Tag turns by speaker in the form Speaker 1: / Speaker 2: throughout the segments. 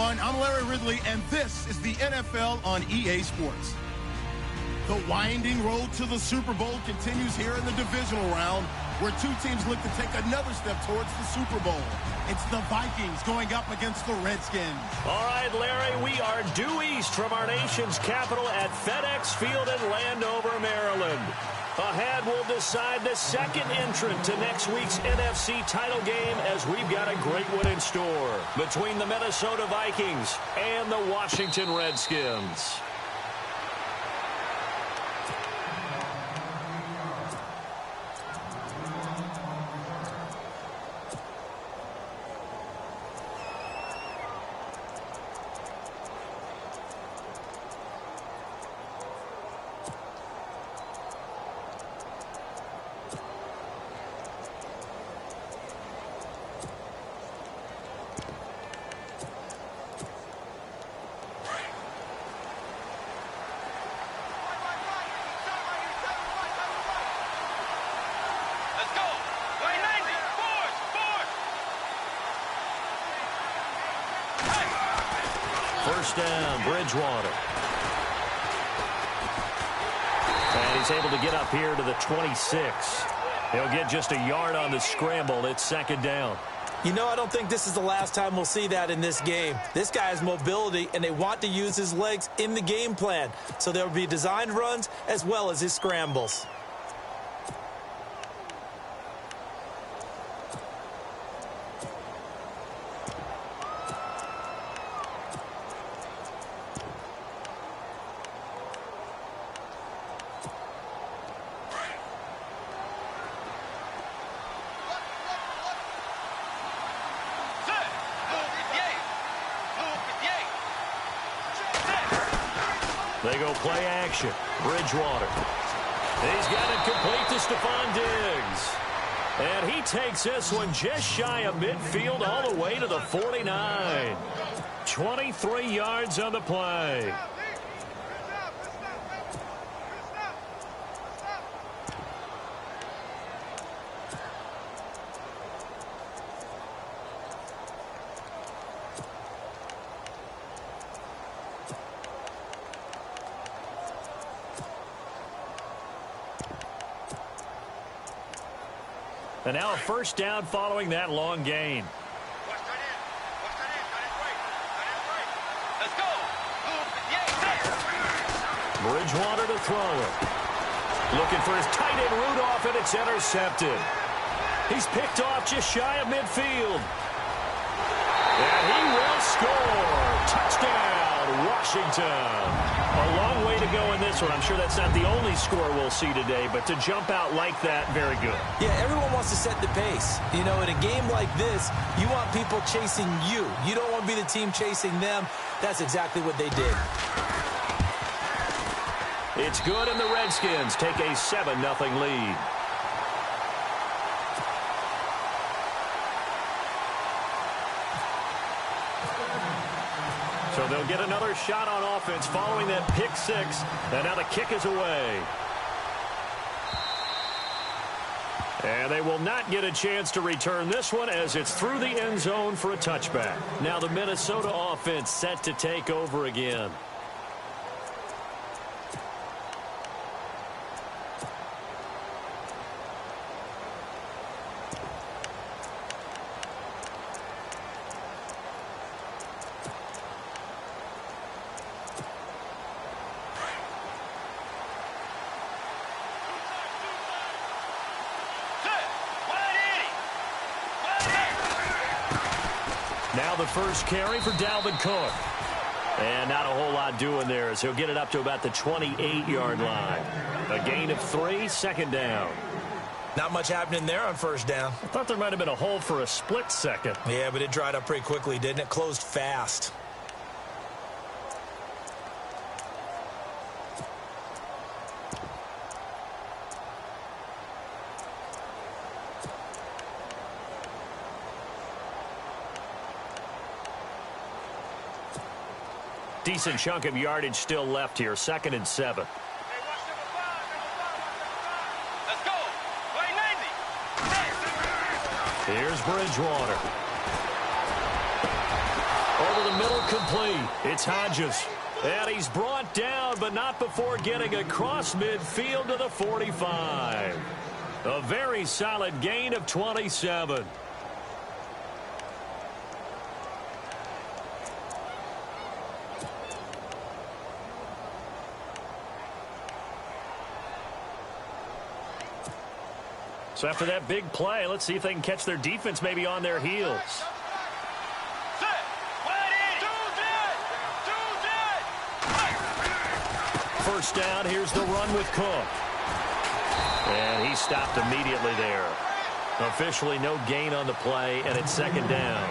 Speaker 1: everyone. I'm Larry Ridley, and this is the NFL on EA Sports. The winding road to the Super Bowl continues here in the divisional round, where two teams look to take another step towards the Super Bowl. It's the Vikings going up against the Redskins.
Speaker 2: All right, Larry, we are due east from our nation's capital at FedEx Field in Landover, Maryland. Ahead, we'll decide the second entrant to next week's NFC title game, as we've got a great one in store between the Minnesota Vikings and the Washington Redskins. First down, Bridgewater. And he's able to get up here to the 26. He'll get just a yard on the scramble. It's second down.
Speaker 3: You know, I don't think this is the last time we'll see that in this game. This guy has mobility, and they want to use his legs in the game plan. So there will be designed runs as well as his scrambles.
Speaker 2: They go play action. Bridgewater. He's got it complete to Stephon Diggs. And he takes this one just shy of midfield all the way to the 49. 23 yards on the play. And now a first down following that long gain. Bridgewater to throw it. Looking for his tight end Rudolph, and it's intercepted. He's picked off just shy of midfield. And he will score. Touchdown, Washington. A long way to go in this one. I'm sure that's not the only score we'll see today, but to jump out like that, very good.
Speaker 3: Yeah, everyone wants to set the pace. You know, in a game like this, you want people chasing you. You don't want to be the team chasing them. That's exactly what they did.
Speaker 2: It's good, and the Redskins take a 7-0 lead. So they'll get another shot on offense following that pick six. And now the kick is away. And they will not get a chance to return this one, as it's through the end zone for a touchback. Now the Minnesota offense set to take over again. Now the first carry for Dalvin Cook. And not a whole lot doing there, as he'll get it up to about the 28-yard line. A gain of 3, second down.
Speaker 3: Not much happening there on first down.
Speaker 2: I thought there might have been a hole for a split second.
Speaker 3: Yeah, but it dried up pretty quickly, didn't it? Closed fast.
Speaker 2: Decent chunk of yardage still left here. 2nd and 7.
Speaker 4: Let's go. Play 90.
Speaker 2: Here's Bridgewater. Over the middle, complete. It's Hodges. And he's brought down, but not before getting across midfield to the 45. A very solid gain of 27. So after that big play, let's see if they can catch their defense maybe on their heels. First down, here's the run with Cook. And he stopped immediately there. Officially no gain on the play, and it's second down.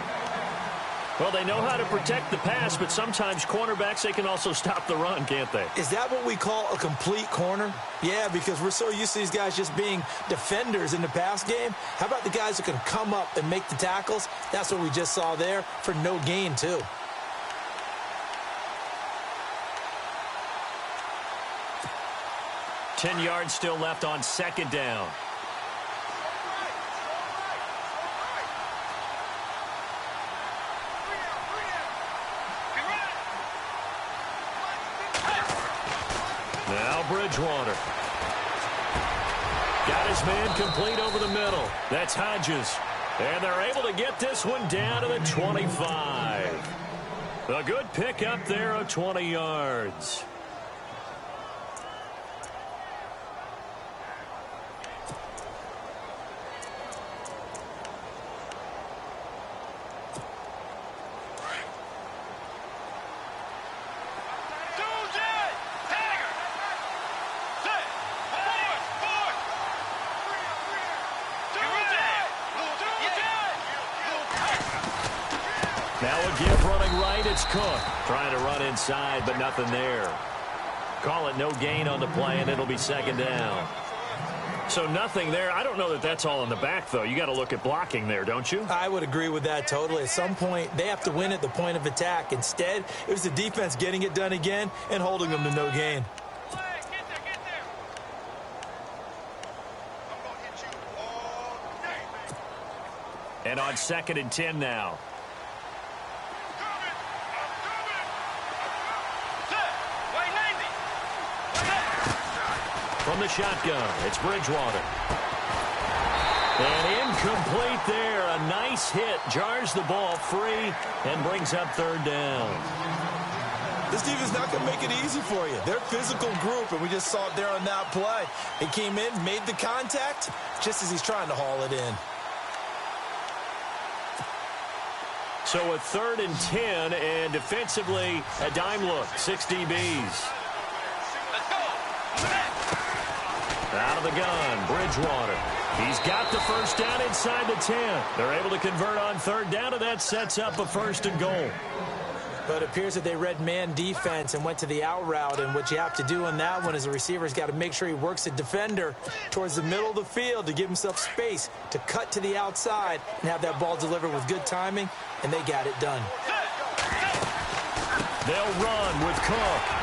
Speaker 2: Well, they know how to protect the pass, but sometimes cornerbacks, they can also stop the run, can't they?
Speaker 3: Is that what we call a complete corner? Yeah, because we're so used to these guys just being defenders in the pass game. How about the guys who can come up and make the tackles? That's what we just saw there for no gain, too.
Speaker 2: Ten yards still left on second down. Now Bridgewater. Got his man complete over the middle. That's Hodges. And they're able to get this one down to the 25. A good pickup there of 20 yards. Now again running right, it's Cook. Trying to run inside, but nothing there. Call it no gain on the play, and it'll be second down. So nothing there. I don't know that that's all in the back, though. You got to look at blocking there, don't you?
Speaker 3: I would agree with that totally. At some point, they have to win at the point of attack. Instead, it was the defense getting it done again and holding them to no gain.
Speaker 2: And on 2nd and 10 now. From the shotgun, it's Bridgewater. And incomplete there. A nice hit. Jars the ball free and brings up third down.
Speaker 3: This defense is not going to make it easy for you. They're a physical group, and we just saw it there on that play. He came in, made the contact, just as he's trying to haul it in.
Speaker 2: So a 3rd and 10, and defensively, a dime look. 6 DBs. Out of the gun, Bridgewater. He's got the first down inside the 10. They're able to convert on 3rd down, and that sets up a 1st and goal.
Speaker 3: But it appears that they read man defense and went to the out route, and what you have to do on that one is the receiver's got to make sure he works the defender towards the middle of the field to give himself space to cut to the outside and have that ball delivered with good timing, and they got it done.
Speaker 2: They'll run with Cook.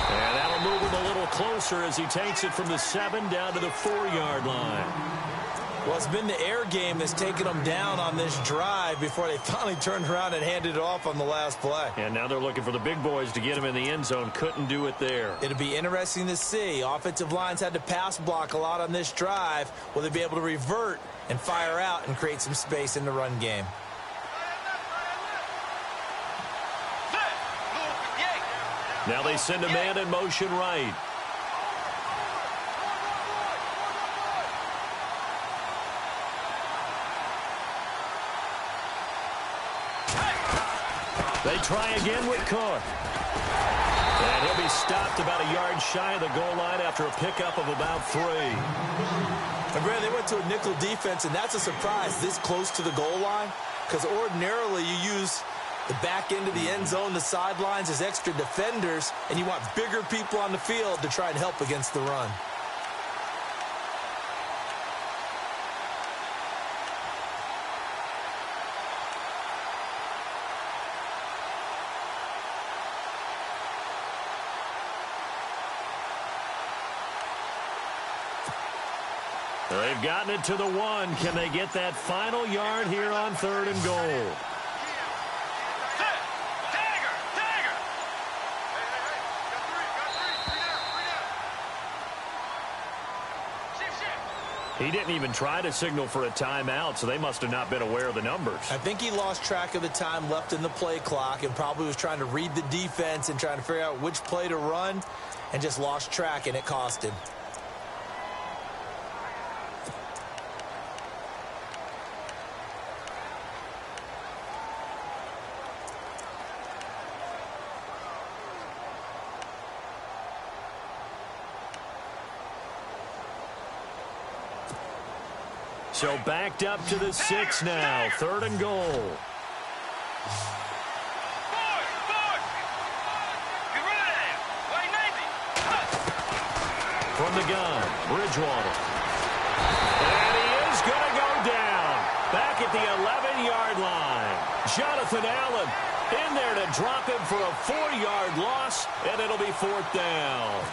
Speaker 2: And that'll move him a little closer as he takes it from the 7 down to the 4-yard line.
Speaker 3: Well, it's been the air game that's taken them down on this drive before they finally turned around and handed it off on the last play.
Speaker 2: And now they're looking for the big boys to get him in the end zone. Couldn't do it there.
Speaker 3: It'll be interesting to see. Offensive lines had to pass block a lot on this drive. Will they be able to revert and fire out and create some space in the run game?
Speaker 2: Now they send a man in motion right. They try again with Cook. And he'll be stopped about a yard shy of the goal line after a pickup of about 3.
Speaker 3: And Brad, they went to a nickel defense, and that's a surprise this close to the goal line, because ordinarily you use the back end of the end zone, the sidelines as extra defenders, and you want bigger people on the field to try and help against the run.
Speaker 2: They've gotten it to the 1. Can they get that final yard here on 3rd and goal? He didn't even try to signal for a timeout, so they must have not been aware of the numbers.
Speaker 3: I think he lost track of the time left in the play clock and probably was trying to read the defense and trying to figure out which play to run and just lost track, and it cost him.
Speaker 2: So backed up to the 6 now. 3rd and goal. From the gun, Bridgewater. And he is going to go down. Back at the 11-yard line. Jonathan Allen in there to drop him for a 4-yard loss, and it'll be 4th down.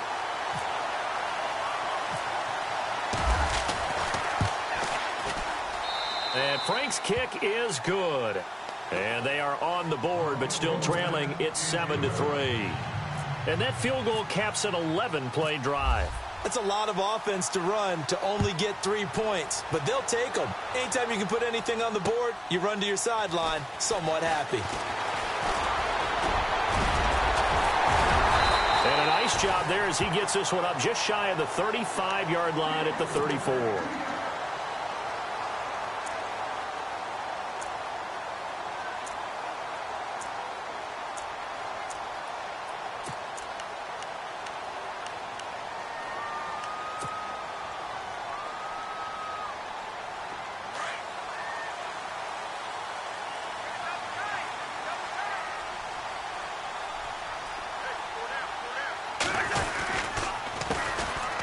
Speaker 2: And Frank's kick is good. And they are on the board, but still trailing. It's 7-3. And that field goal caps an 11-play drive.
Speaker 3: That's a lot of offense to run to only get 3 points, but they'll take them. Anytime you can put anything on the board, you run to your sideline somewhat happy.
Speaker 2: And a nice job there as he gets this one up just shy of the 35-yard line at the 34.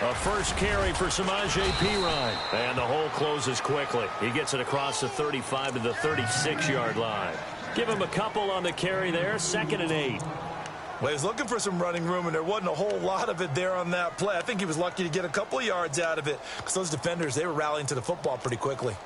Speaker 2: A first carry for Samaje Perine. And the hole closes quickly. He gets it across the 35 to the 36-yard line. Give him a couple on the carry there. 2nd and 8.
Speaker 3: Well, he was looking for some running room, and there wasn't a whole lot of it there on that play. I think he was lucky to get a couple of yards out of it because those defenders, they were rallying to the football pretty quickly.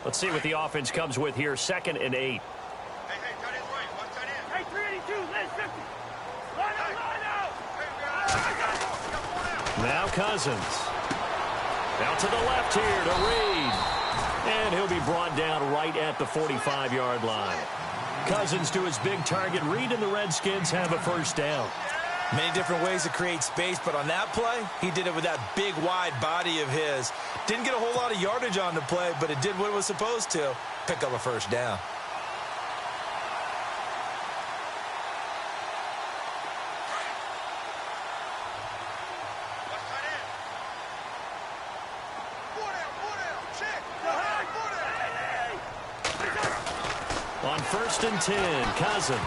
Speaker 2: Let's see what the offense comes with here. 2nd and 8.
Speaker 4: Hey, tight end right. Watch tight end. Hey, 382, let's 50. Line out.
Speaker 2: Now Cousins. Out to the left here to Reed. And he'll be brought down right at the 45-yard line. Cousins to his big target. Reed and the Redskins have a first down.
Speaker 3: Many different ways to create space, but on that play, he did it with that big, wide body of his. Didn't get a whole lot of yardage on the play, but it did what it was supposed to, pick up a first down.
Speaker 2: On 1st and 10, Cousins.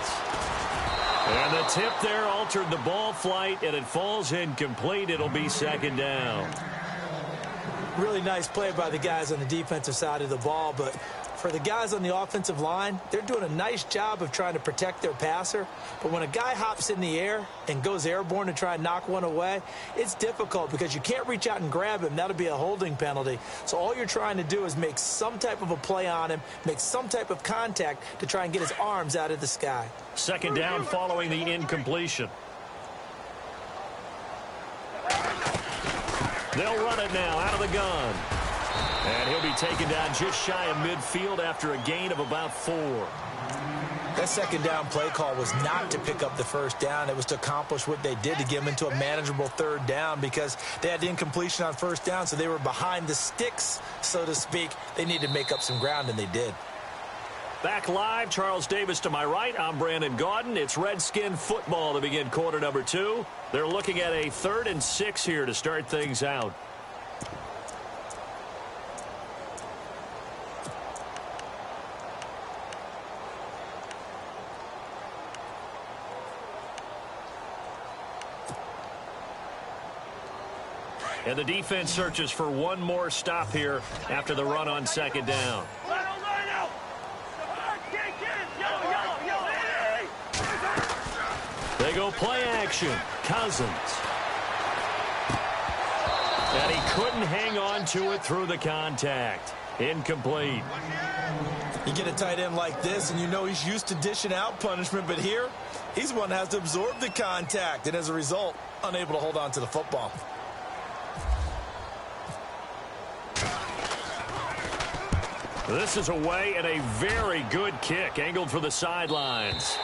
Speaker 2: And the tip there altered the ball flight, and it falls incomplete. It'll be 2nd down.
Speaker 3: Really nice play by the guys on the defensive side of the ball, but for the guys on the offensive line, they're doing a nice job of trying to protect their passer. But when a guy hops in the air and goes airborne to try and knock one away, it's difficult because you can't reach out and grab him. That'll be a holding penalty. So all you're trying to do is make some type of a play on him, make some type of contact to try and get his arms out of the sky.
Speaker 2: 2nd down following the incompletion. They'll run it now out of the gun. And he'll be taken down just shy of midfield after a gain of about 4.
Speaker 3: That 2nd down play call was not to pick up the first down. It was to accomplish what they did to get them into a manageable 3rd down because they had the incompletion on 1st down, so they were behind the sticks, so to speak. They needed to make up some ground, and they did.
Speaker 2: Back live, Charles Davis to my right. I'm Brandon Gaudin. It's Redskin football to begin quarter number 2. They're looking at a 3rd and 6 here to start things out. And the defense searches for one more stop here after the run on 2nd down. They go play action. Cousins. And he couldn't hang on to it through the contact. Incomplete.
Speaker 3: You get a tight end like this, and you know he's used to dishing out punishment, but here, he's the one that has to absorb the contact, and as a result, unable to hold on to the football.
Speaker 2: This is away and a very good kick, angled for the sidelines.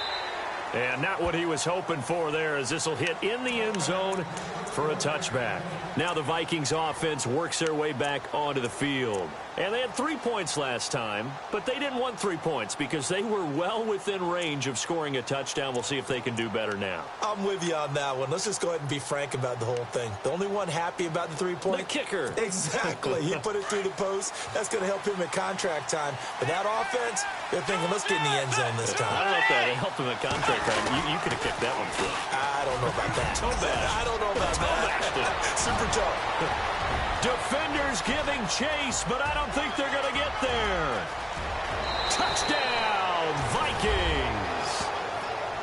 Speaker 2: And not what he was hoping for there, as this will hit in the end zone for a touchback. Now the Vikings offense works their way back onto the field. And they had 3 points last time, but they didn't want 3 points because they were well within range of scoring a touchdown. We'll see if they can do better now.
Speaker 3: I'm with you on that one. Let's just go ahead and be frank about the whole thing. The only one happy about the 3-point?
Speaker 2: The kicker.
Speaker 3: Exactly. He put it through the post. That's going to help him at contract time. But that offense, they're thinking, let's get in the end zone this time.
Speaker 2: I don't know if that helped him at contract time. You could have kicked that one through.
Speaker 3: I don't know about that. I don't know about that. Super tough.
Speaker 2: Defenders giving chase, but I don't think they're going to get there. Touchdown, Vikings.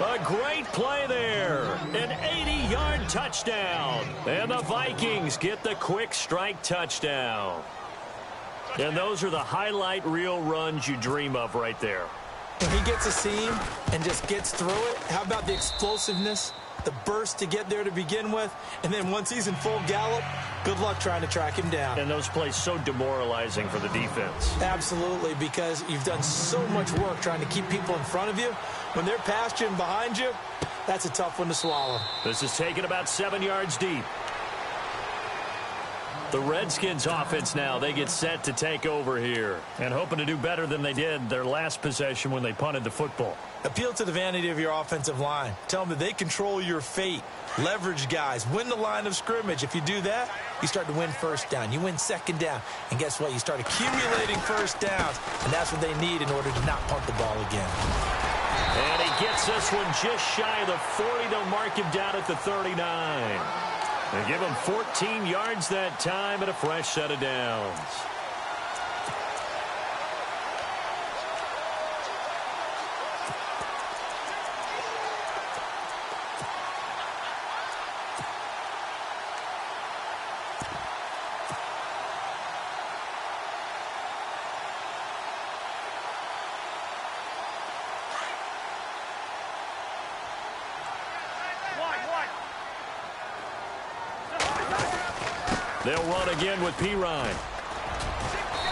Speaker 2: A great play there. An 80-yard touchdown. And the Vikings get the quick strike touchdown. And those are the highlight reel runs you dream of right there.
Speaker 3: When he gets a seam and just gets through it, how about the explosiveness, the burst to get there to begin with, and then once he's in full gallop, good luck trying to track him down.
Speaker 2: And those plays so demoralizing for the defense.
Speaker 3: Absolutely, because you've done so much work trying to keep people in front of you. When they're past you and behind you, that's a tough one to swallow.
Speaker 2: This is taken about 7 yards deep. The Redskins offense now, they get set to take over here. And hoping to do better than they did their last possession when they punted the football.
Speaker 3: Appeal to the vanity of your offensive line. Tell them that they control your fate. Leverage guys. Win the line of scrimmage. If you do that, you start to win first down. You win second down. And guess what? You start accumulating first downs. And that's what they need in order to not punt the ball again.
Speaker 2: And he gets this one just shy of the 40. They'll mark him down at the 39. They give him 14 yards that time and a fresh set of downs. They'll run again with Pirine.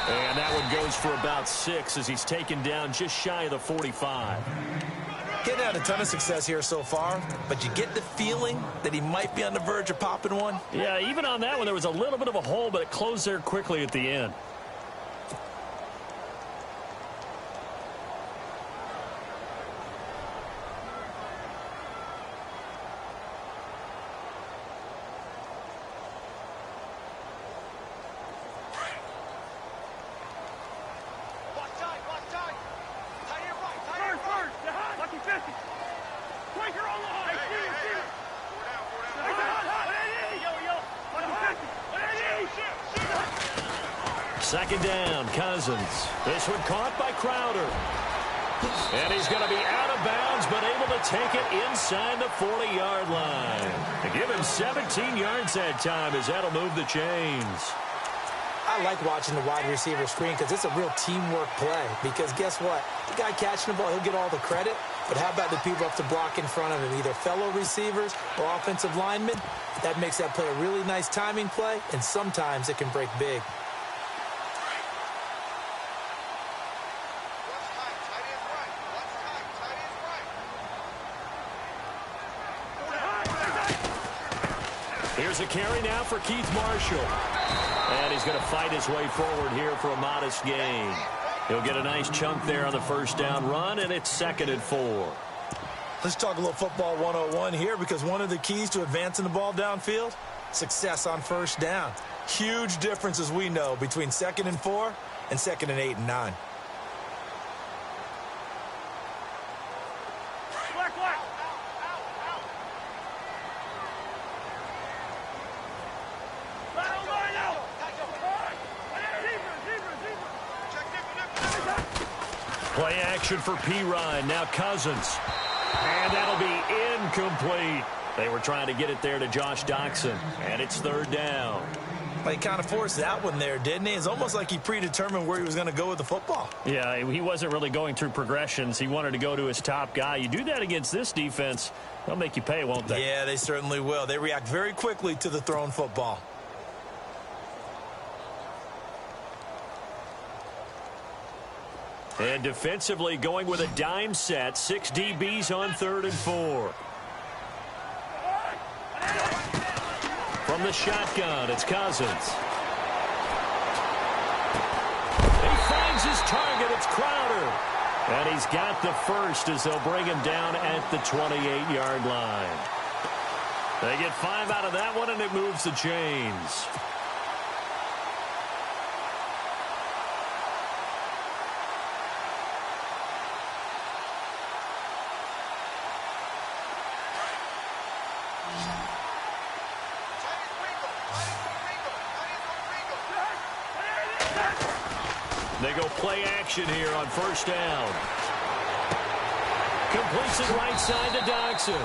Speaker 2: And that one goes for about 6 as he's taken down just shy of the 45.
Speaker 3: Getting had a ton of success here so far, but you get the feeling that he might be on the verge of popping one.
Speaker 2: Yeah, even on that one, there was a little bit of a hole, but it closed there quickly at the end. Second down, Cousins. This one caught by Crowder. And he's going to be out of bounds, but able to take it inside the 40-yard line. To give him 17 yards that time as that'll move the chains.
Speaker 3: I like watching the wide receiver screen because it's a real teamwork play. Because guess what? The guy catching the ball, he'll get all the credit. But how about the people up to block in front of him, either fellow receivers or offensive linemen? That makes that play a really nice timing play, and sometimes it can break big.
Speaker 2: Here's a carry now for Keith Marshall. And he's going to fight his way forward here for a modest gain. He'll get a nice chunk there on the first down run, and it's 2nd and 4.
Speaker 3: Let's talk a little football 101 here, because one of the keys to advancing the ball downfield, success on first down. Huge difference, as we know, between 2nd and 4 and 2nd and 8 and 9.
Speaker 2: Play action for Pirine. Now Cousins. And that'll be incomplete. They were trying to get it there to Josh Doxson. And it's 3rd down.
Speaker 3: Well, he kind of forced that one there, didn't he? It's almost like he predetermined where he was going to go with the football.
Speaker 2: Yeah, he wasn't really going through progressions. He wanted to go to his top guy. You do that against this defense, they'll make you pay, won't they?
Speaker 3: Yeah, they certainly will. They react very quickly to the thrown football.
Speaker 2: And defensively going with a dime set. 6 DBs on 3rd and 4. From the shotgun, it's Cousins. He finds his target. It's Crowder. And he's got the first as they'll bring him down at the 28-yard line. They get 5 out of that one, and it moves the chains. They go play action here on 1st down. Completes it right side to Dodson.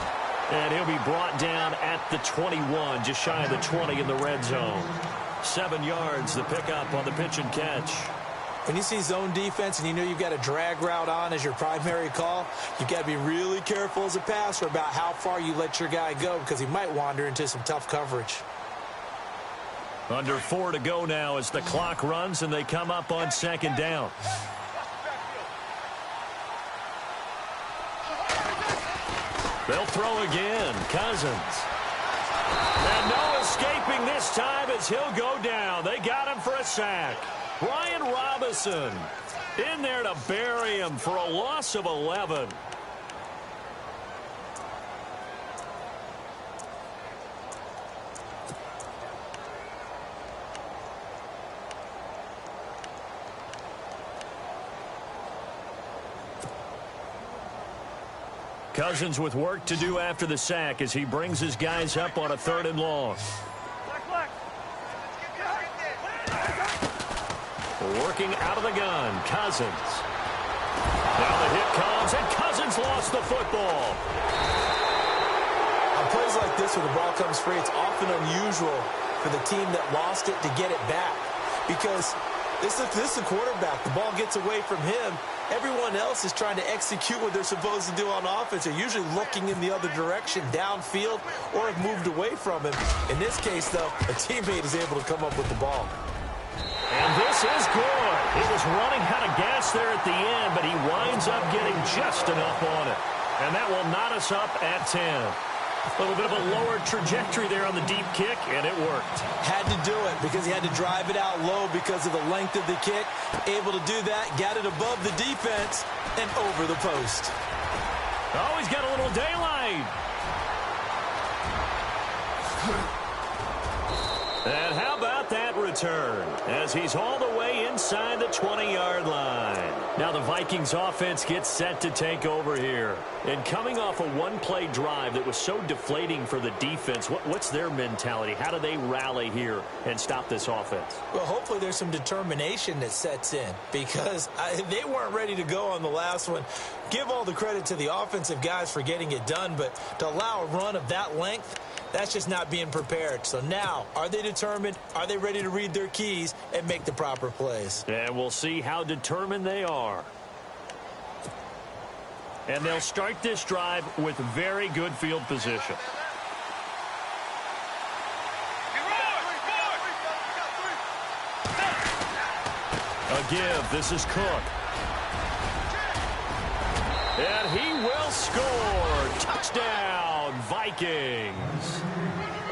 Speaker 2: And he'll be brought down at the 21, just shy of the 20 in the red zone. 7 yards, the pickup on the pitch and catch.
Speaker 3: When you see zone defense and you know you've got a drag route on as your primary call, you've got to be really careful as a passer about how far you let your guy go because he might wander into some tough coverage.
Speaker 2: Under 4 to go now as the clock runs and they come up on 2nd down. They'll throw again. Cousins. And no escaping this time as he'll go down. They got him for a sack. Brian Robinson in there to bury him for a loss of 11. Cousins with work to do after the sack as he brings his guys up on a 3rd and long. Working out of the gun, Cousins. Now the hit comes, and Cousins lost the football.
Speaker 3: On plays like this where the ball comes free, it's often unusual for the team that lost it to get it back because this is the quarterback. The ball gets away from him. Everyone else is trying to execute what they're supposed to do on offense. They're usually looking in the other direction, downfield, or have moved away from him. In this case, though, a teammate is able to come up with the ball.
Speaker 2: And this is good. He was running out of gas there at the end, but he winds up getting just enough on it. And that will knot us up at 10. A little bit of a lower trajectory there on the deep kick, and it worked.
Speaker 3: Had to do it because he had to drive it out low because of the length of the kick. Able to do that, got it above the defense, and over the post.
Speaker 2: Oh, he's got a little daylight. And how about that return as he's all the way inside the 20-yard line. Now the Vikings offense gets set to take over here. And coming off a one-play drive that was so deflating for the defense, what's their mentality? How do they rally here and stop this offense?
Speaker 3: Well, hopefully there's some determination that sets in because they weren't ready to go on the last one. Give all the credit to the offensive guys for getting it done, but to allow a run of that length, that's just not being prepared. So now, are they determined? Are they ready to read their keys and make the proper plays?
Speaker 2: And we'll see how determined they are. And they'll start this drive with very good field position. A give. This is Cook. And he will score. Touchdown, Vikings.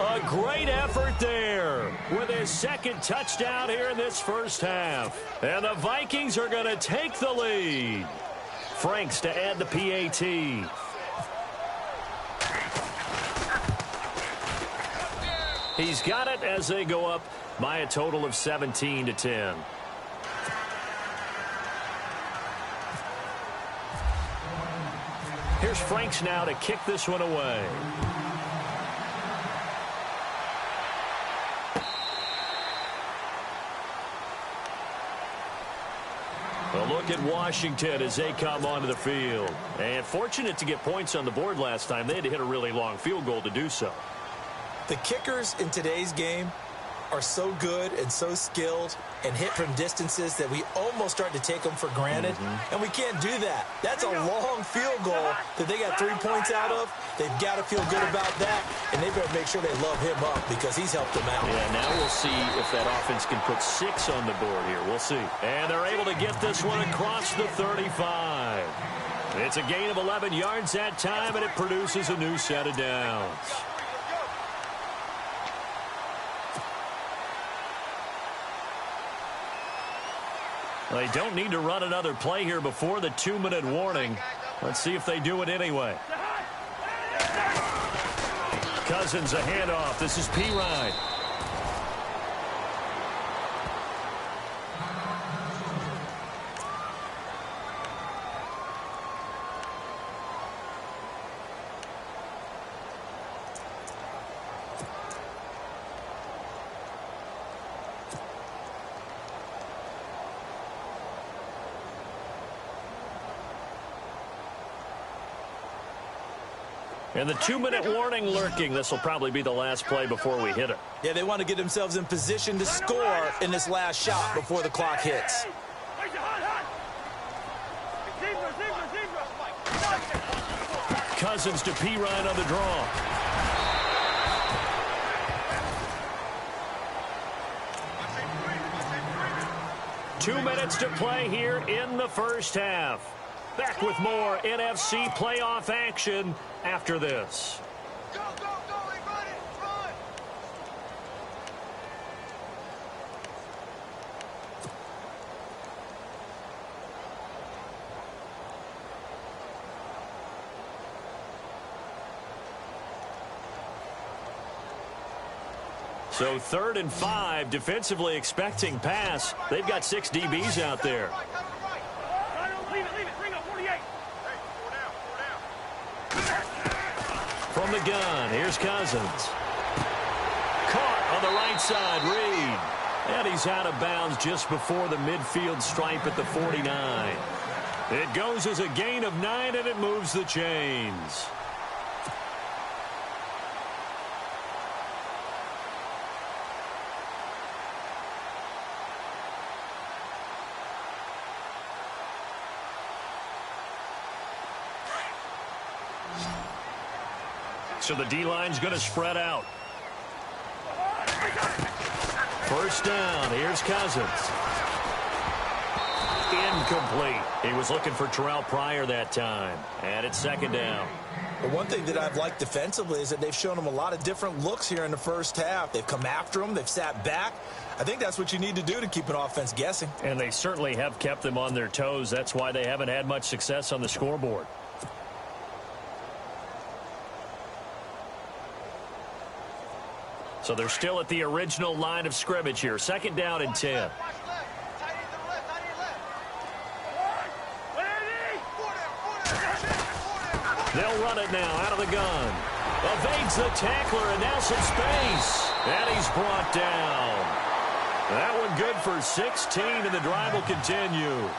Speaker 2: A great effort there with his second touchdown here in this first half. And the Vikings are going to take the lead. Franks to add the PAT. He's got it as they go up by a total of 17-10. Here's Franks now to kick this one away. A look at Washington as they come onto the field. And fortunate to get points on the board last time. They had to hit a really long field goal to do so.
Speaker 3: The kickers in today's game are so good and so skilled and hit from distances that we almost start to take them for granted, and we can't do that. That's a long field goal that they got 3 points out of. They've got to feel good about that, and they better make sure they love him up because he's helped them out.
Speaker 2: Yeah, now we'll see if that offense can put 6 on the board here. We'll see. And they're able to get this one across the 35. It's a gain of 11 yards that time, and it produces a new set of downs. They don't need to run another play here before the 2-minute warning. Let's see if they do it anyway. Cousins a handoff. This is P-Ride. And the 2-minute warning lurking. This will probably be the last play before we hit it.
Speaker 3: Yeah, they want to get themselves in position to score in this last shot before the clock hits.
Speaker 2: Cousins to P-Ryan on the draw. Two minutes to play here in the first half. Back with more NFC playoff action after this.
Speaker 4: Go, go, go, and run it, run!
Speaker 2: So 3rd and 5, defensively expecting pass. They've got 6 DBs out there.
Speaker 4: Leave it, bring up 48. Hey, 4 down.
Speaker 2: From the gun, here's Cousins. Caught on the right side, Reed. And he's out of bounds just before the midfield stripe at the 49. It goes as a gain of 9, and it moves the chains. So the D-line's going to spread out. First down. Here's Cousins. Incomplete. He was looking for Terrell Pryor that time. And it's 2nd down.
Speaker 3: But one thing that I've liked defensively is that they've shown them a lot of different looks here in the first half. They've come after them. They've sat back. I think that's what you need to do to keep an offense guessing.
Speaker 2: And they certainly have kept them on their toes. That's why they haven't had much success on the scoreboard. So they're still at the original line of scrimmage here. 2nd down and 10. They'll run it now out of the gun. Evades the tackler, and now some space. And he's brought down. That one good for 16, and the drive will continue.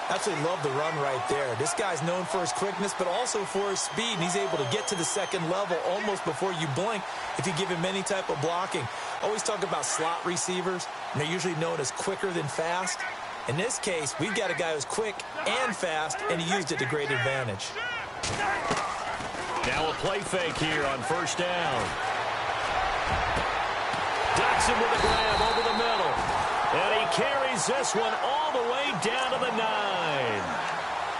Speaker 3: Absolutely love the run right there. This guy's known for his quickness, but also for his speed, and he's able to get to the 2nd level almost before you blink if you give him any type of blocking. Always talk about slot receivers, and they're usually known as quicker than fast. In this case, we've got a guy who's quick and fast, and he used it to great advantage.
Speaker 2: Now a play fake here on 1st down. Dotson with a grab over the middle. And he carries this one all the way down to the 9.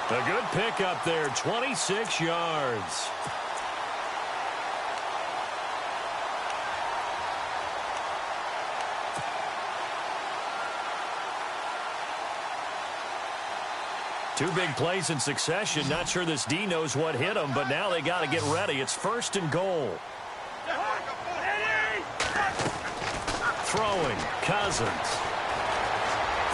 Speaker 2: A good pickup there, 26 yards. Two big plays in succession. Not sure this D knows what hit him, but now they got to get ready. It's 1st and goal. Throwing, Cousins.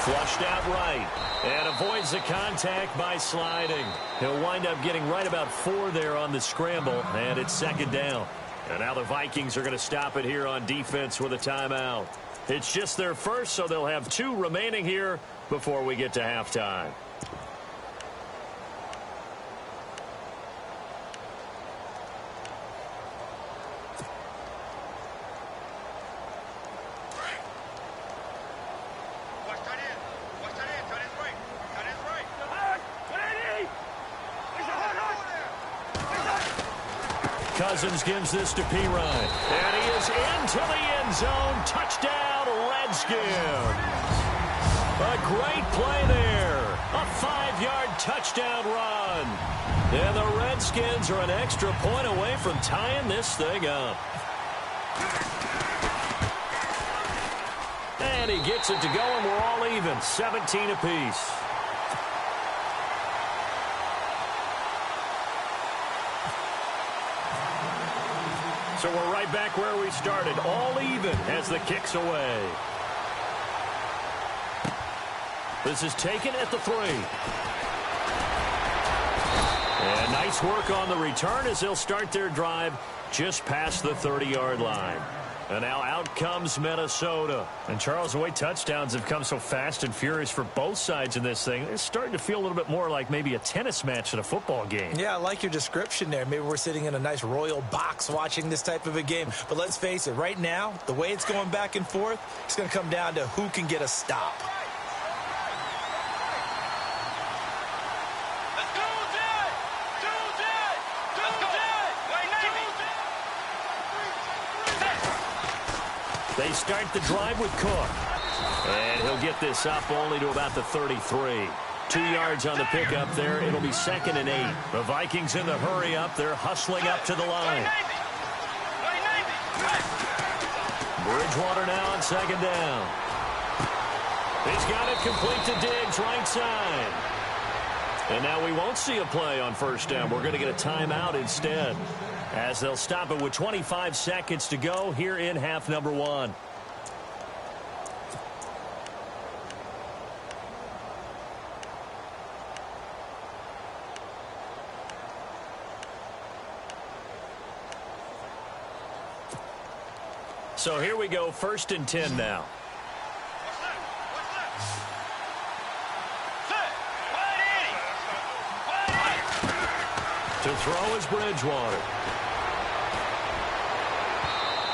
Speaker 2: Flushed out right. And avoids the contact by sliding. He'll wind up getting right about 4 there on the scramble. And it's 2nd down. And now the Vikings are going to stop it here on defense with a timeout. It's just their first, so they'll have 2 remaining here before we get to halftime. Cousins gives this to Pirine. And he is into the end zone. Touchdown, Redskins. A great play there. A 5-yard touchdown run. And the Redskins are an extra point away from tying this thing up. And he gets it to go, and we're all even, 17 apiece. So we're right back where we started, all even as the kick's away. This is taken at the 3. And nice work on the return as they'll start their drive just past the 30-yard line. And now out comes Minnesota. And, Charles, the way touchdowns have come so fast and furious for both sides in this thing, it's starting to feel a little bit more like maybe a tennis match than a football game. Yeah, I like your description there. Maybe we're sitting in a nice royal box watching this type of a game. But let's face it, right now, the way it's going back and forth, it's going to come down to who can get a stop. They start the drive with Cook. And he'll get this up only to about the 33. 2 yards on the pickup there. It'll be 2nd and 8. The Vikings in the hurry up. They're hustling up to the line. Bridgewater now on 2nd down. He's got it complete to Diggs, right side. And now we won't see a play on 1st down. We're going to get a timeout instead, as they'll stop it with 25 seconds to go here in half number 1. So here we go, 1st and 10 now. To throw is Bridgewater.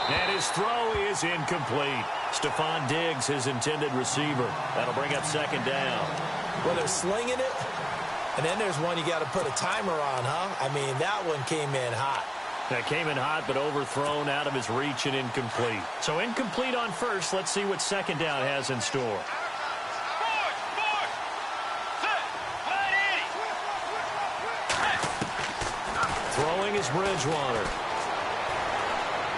Speaker 2: And his throw is incomplete. Stephon Diggs, his intended receiver. That'll bring up 2nd down. Well, they're slinging it, and then there's one you got to put a timer on, huh? I mean, that one came in hot. That came in hot, but overthrown out of his reach and incomplete. So incomplete on 1st. Let's see what 2nd down has in store. Throwing is Bridgewater.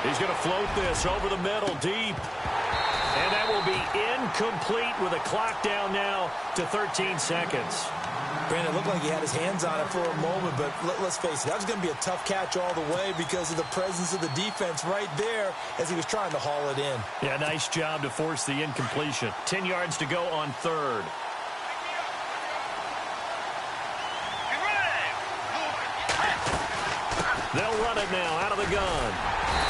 Speaker 2: He's going to float this over the middle, deep. And that will be incomplete with a clock down now to 13 seconds. Brandon, it looked like he had his hands on it for a moment, but let's face it, that was going to be a tough catch all the way because of the presence of the defense right there as he was trying to haul it in. Yeah, nice job to force the incompletion. 10 yards to go on 3rd. They'll run it now out of the gun.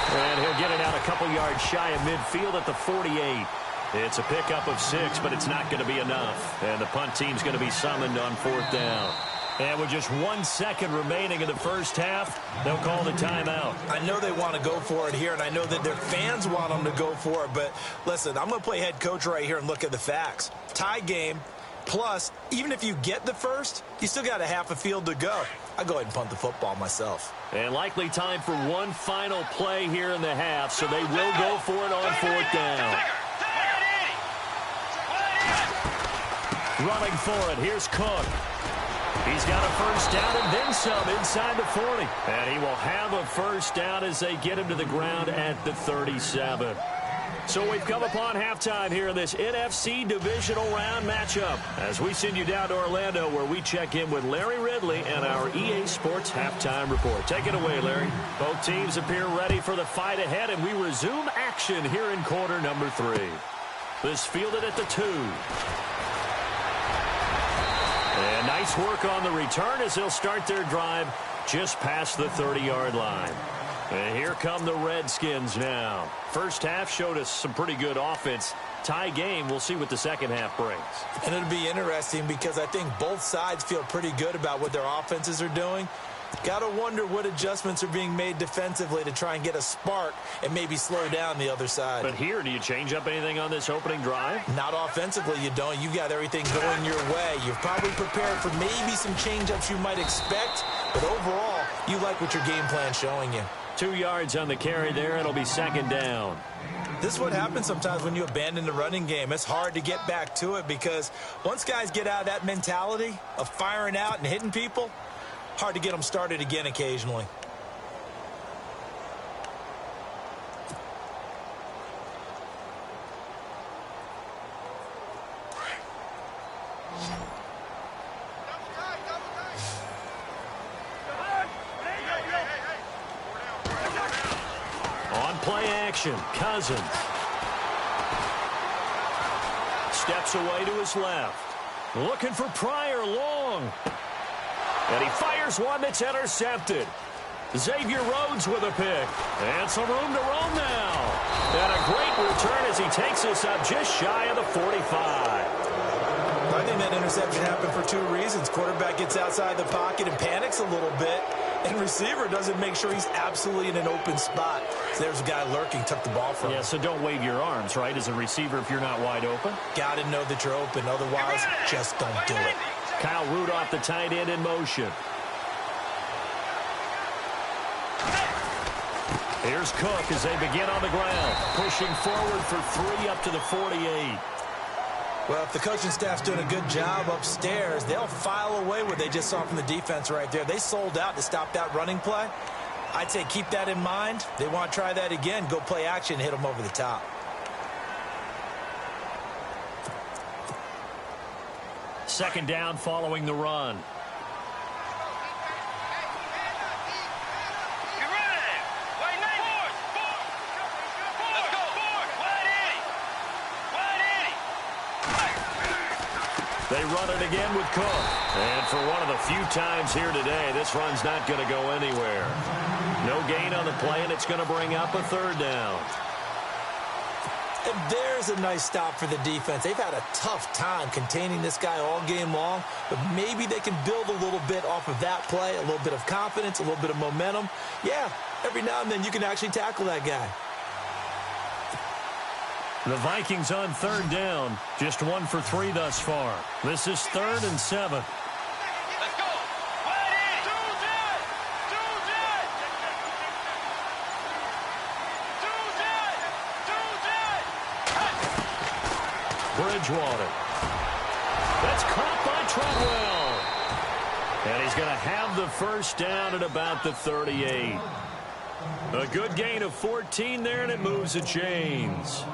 Speaker 2: And he'll get it out a couple yards shy of midfield at the 48. It's a pickup of 6, but it's not going to be enough. And the punt team's going to be summoned on 4th down. And with just 1 second remaining in the 1st half, they'll call the timeout. I know they want to go for it here, and I know that their fans want them to go for it. But listen, I'm going to play head coach right here and look at the facts. Tie game. Plus, even if you get the 1st, you still got a half a field to go. I go ahead and punt the football myself. And likely time for one final play here in the half, so they will go for it on 4th down. Running for it, here's Cook. He's got a 1st down and then some inside the 40. And he will have a 1st down as they get him to the ground at the 37. So we've come upon halftime here in this NFC Divisional Round matchup as we send you down to Orlando where we check in with Larry Ridley and our EA Sports Halftime Report. Take it away, Larry. Both teams appear ready for the fight ahead, and we resume action here in quarter number 3. This fielded at the 2. And nice work on the return as they'll start their drive just past the 30-yard line. And here come the Redskins now. 1st half showed us some pretty good offense. Tie game, we'll see what the 2nd half brings. And it'll be interesting because I think both sides feel pretty good about what their offenses are doing. Got to wonder what adjustments are being made defensively to try and get a spark and maybe slow down the other side. But here, do you change up anything on this opening drive? Not offensively, you don't. You got everything going your way. You've probably prepared for maybe some change-ups you might expect, but overall, you like what your game plan's showing you. 2 yards on the carry there. It'll be second down.
Speaker 3: This is what happens sometimes when you abandon the running game. It's hard to get back to it because once guys get out of that mentality of firing out and hitting people, hard to get them started again occasionally.
Speaker 2: Play action. Cousins steps away to his left. Looking for Pryor long. And he fires one that's intercepted. Xavier Rhodes with a pick. And some room to roam now. And a great return as he takes us up just shy of the 45.
Speaker 3: I think that interception happened for 2 reasons. Quarterback gets outside the pocket and panics a little bit. And receiver doesn't make sure he's absolutely in an open spot. So there's a guy lurking, took the ball from him.
Speaker 2: Yeah, so don't wave your arms, right, as a receiver if you're not wide open.
Speaker 3: Got to know that you're open. Otherwise, just don't do it.
Speaker 2: Kyle Rudolph, the tight end, in motion. Here's Cook as they begin on the ground. Pushing forward for 3 up to the 48.
Speaker 3: Well, if the coaching staff's doing a good job upstairs, they'll file away what they just saw from the defense right there. They sold out to stop that running play. I'd say keep that in mind. They want to try that again. Go play action and hit them over the top.
Speaker 2: Second down following the run. They run it again with Cook. And for one of the few times here today, this run's not going to go anywhere. No gain on the play, and it's going to bring up a third down.
Speaker 3: And there's a nice stop for the defense. They've had a tough time containing this guy all game long, but maybe they can build a little bit off of that play, a little bit of confidence, a little bit of momentum. Yeah, every now and then you can actually tackle that guy.
Speaker 2: The Vikings on third down, just 1 for 3 thus far. This is 3rd and 7.
Speaker 4: Let's go.
Speaker 2: Bridgewater. That's caught by Treadwell. And he's going to have the first down at about the 38. A good gain of 14 there, and it moves the chains.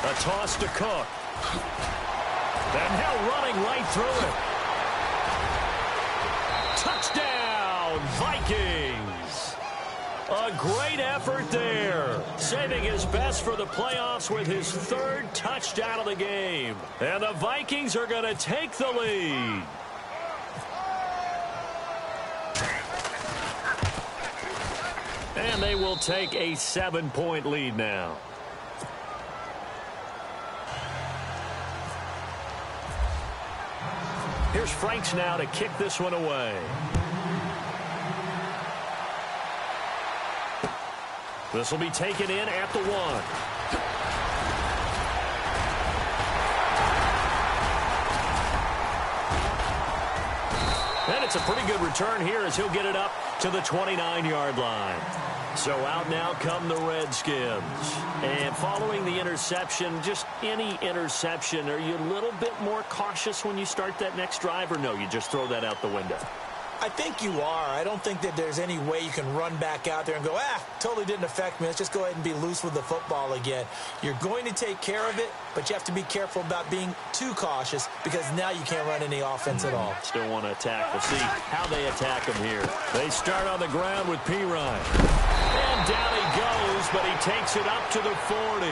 Speaker 2: A toss to Cook. And Hill running right through it. Touchdown, Vikings. A great effort there. Saving his best for the playoffs with his 3rd touchdown of the game. And the Vikings are going to take the lead. And they will take a 7-point lead now. Here's Franks now to kick this one away. This will be taken in at the 1. And it's a pretty good return here as he'll get it up to the 29-yard line. So out now come the Redskins. And following the interception, just any interception, are you a little bit more cautious when you start that next drive, or no, you just throw that out the window?
Speaker 3: I think you are. I don't think that there's any way you can run back out there and go, totally didn't affect me. Let's just go ahead and be loose with the football again. You're going to take care of it, but you have to be careful about being too cautious because now you can't run any offense at all.
Speaker 2: Still want to attack. We'll see how they attack him here. They start on the ground with Pirine. And down he goes, but he takes it up to the 40.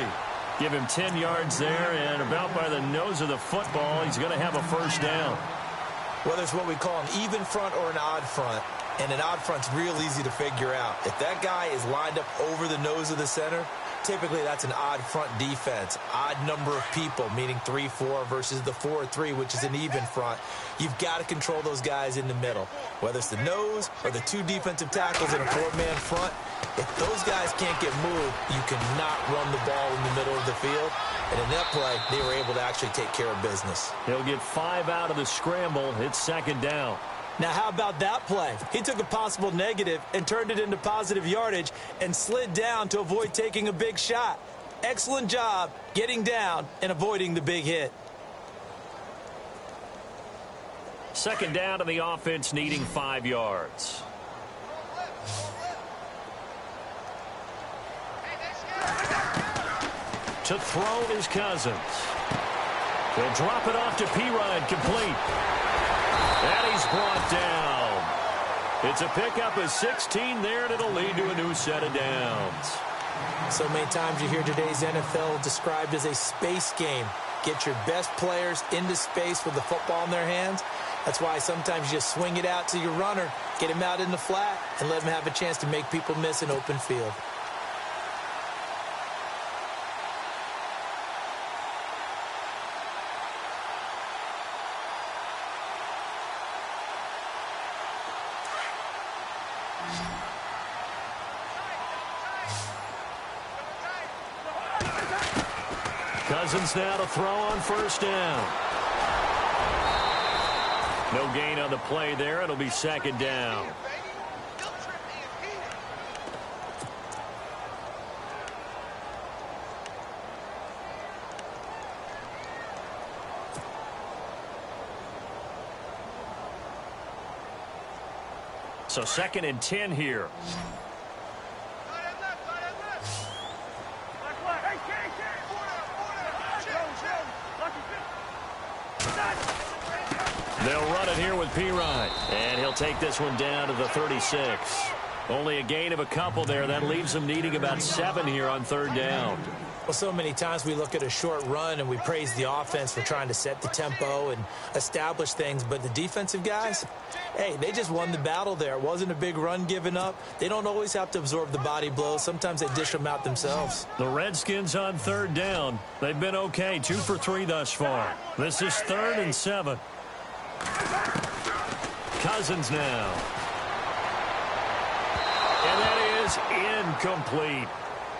Speaker 2: Give him 10 yards there, and about by the nose of the football, he's going to have a first down.
Speaker 3: Whether it's what we call an even front or an odd front, and an odd front's real easy to figure out. If that guy is lined up over the nose of the center, Typically, that's an odd front defense, odd number of people, meaning 3-4 versus the 4-3, which is an even front. You've got to control those guys in the middle, whether it's the nose or the 2 defensive tackles in a 4-man front. If those guys can't get moved, you cannot run the ball in the middle of the field. And in that play, they were able to actually take care of business.
Speaker 2: He'll get 5 out of the scramble. It's second down.
Speaker 3: Now, how about that play? He took a possible negative and turned it into positive yardage and slid down to avoid taking a big shot. Excellent job getting down and avoiding the big hit.
Speaker 2: Second down to the offense, needing 5 yards. To throw is Cousins. He'll drop it off to Pirine, complete. And he's brought down. It's a pickup of 16 there, and it'll lead to a new set of downs.
Speaker 3: So many times you hear today's NFL described as a space game. Get your best players into space with the football in their hands. That's why sometimes you just swing it out to your runner, get him out in the flat, and let him have a chance to make people miss an open field.
Speaker 2: Cousins now to throw on first down. No gain on the play there. It'll be second down. So second and 10 here. They'll run it here with Pirine. And he'll take this one down to the 36. Only a gain of a couple there. That leaves them needing about 7 here on third down.
Speaker 3: Well, so many times we look at a short run and we praise the offense for trying to set the tempo and establish things. But the defensive guys, hey, they just won the battle there. It wasn't a big run given up. They don't always have to absorb the body blows. Sometimes they dish them out themselves.
Speaker 2: The Redskins on third down. They've been okay, 2 for 3 thus far. This is 3rd and 7. Cousins now. And that is incomplete.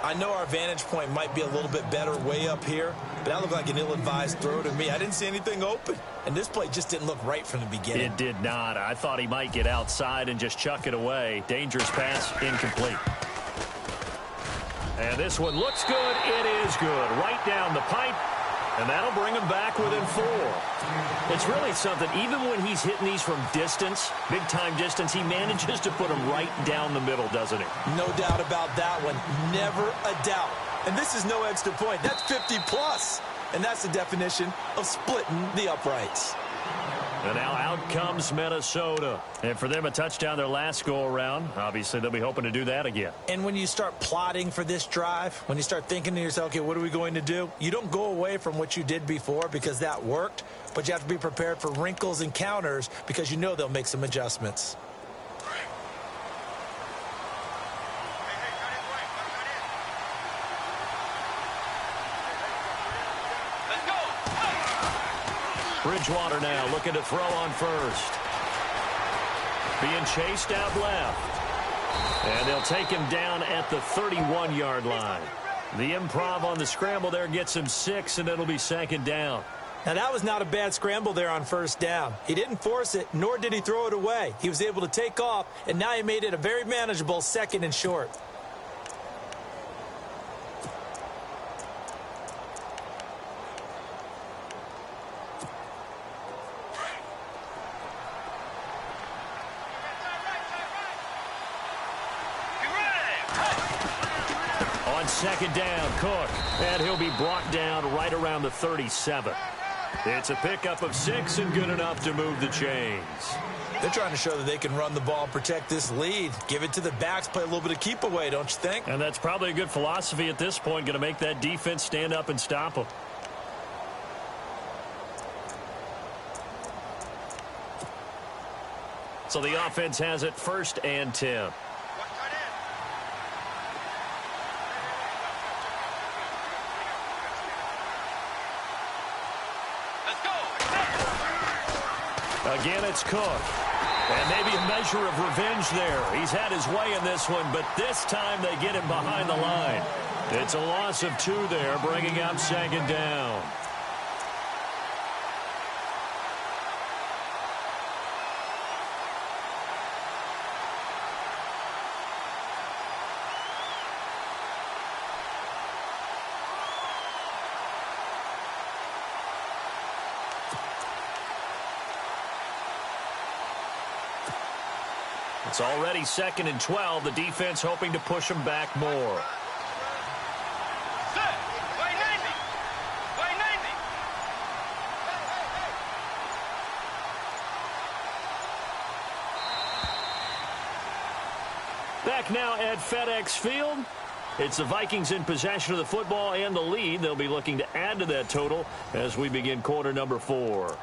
Speaker 3: I know our vantage point might be a little bit better way up here, but that looked like an ill-advised throw to me. I didn't see anything open, and this play just didn't look right from the beginning.
Speaker 2: It did not. I thought he might get outside and just chuck it away. Dangerous pass, incomplete. And this one looks good. It is good. Right down the pipe. And that'll bring him back within 4. It's really something. Even when he's hitting these from distance, big-time distance, he manages to put them right down the middle, doesn't he?
Speaker 3: No doubt about that one. Never a doubt. And this is no extra point. That's 50+. And that's the definition of splitting the uprights.
Speaker 2: And now out comes Minnesota. And for them, a touchdown their last go-around. Obviously, they'll be hoping to do that again.
Speaker 3: And when you start plotting for this drive, when you start thinking to yourself, okay, what are we going to do? You don't go away from what you did before because that worked, but you have to be prepared for wrinkles and counters because you know they'll make some adjustments.
Speaker 2: Bridgewater now looking to throw on first. Being chased out left. And they'll take him down at the 31-yard line. The improv on the scramble there gets him 6, and it'll be second down.
Speaker 3: Now, that was not a bad scramble there on first down. He didn't force it, nor did he throw it away. He was able to take off, and now he made it a very manageable 2nd and short.
Speaker 2: Second down, Cook, and he'll be brought down right around the 37. It's a pickup of 6 and good enough to move the chains.
Speaker 3: They're trying to show that they can run the ball and protect this lead. Give it to the backs, play a little bit of keep away, don't you think?
Speaker 2: And that's probably a good philosophy at this point, going to make that defense stand up and stop them. So the offense has it 1st and 10. Again, it's Cook. And maybe a measure of revenge there. He's had his way in this one, but this time they get him behind the line. It's a loss of 2 there, bringing up 2nd down. It's already 2nd and 12. The defense hoping to push them back more. Back now at FedEx Field. It's the Vikings in possession of the football and the lead. They'll be looking to add to that total as we begin quarter number 4.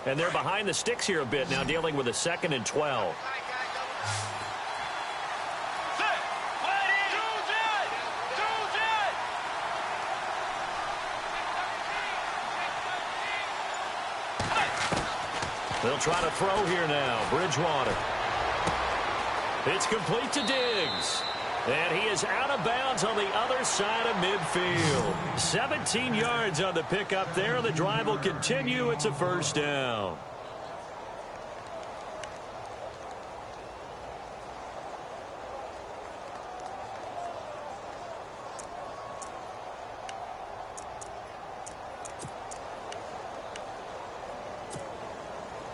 Speaker 2: And they're behind the sticks here a bit now, dealing with a 2nd and 12. They'll try to throw here now. Bridgewater. It's complete to Diggs. And he is out of bounds on the other side of midfield. 17 yards on the pickup there. The drive will continue. It's a 1st down.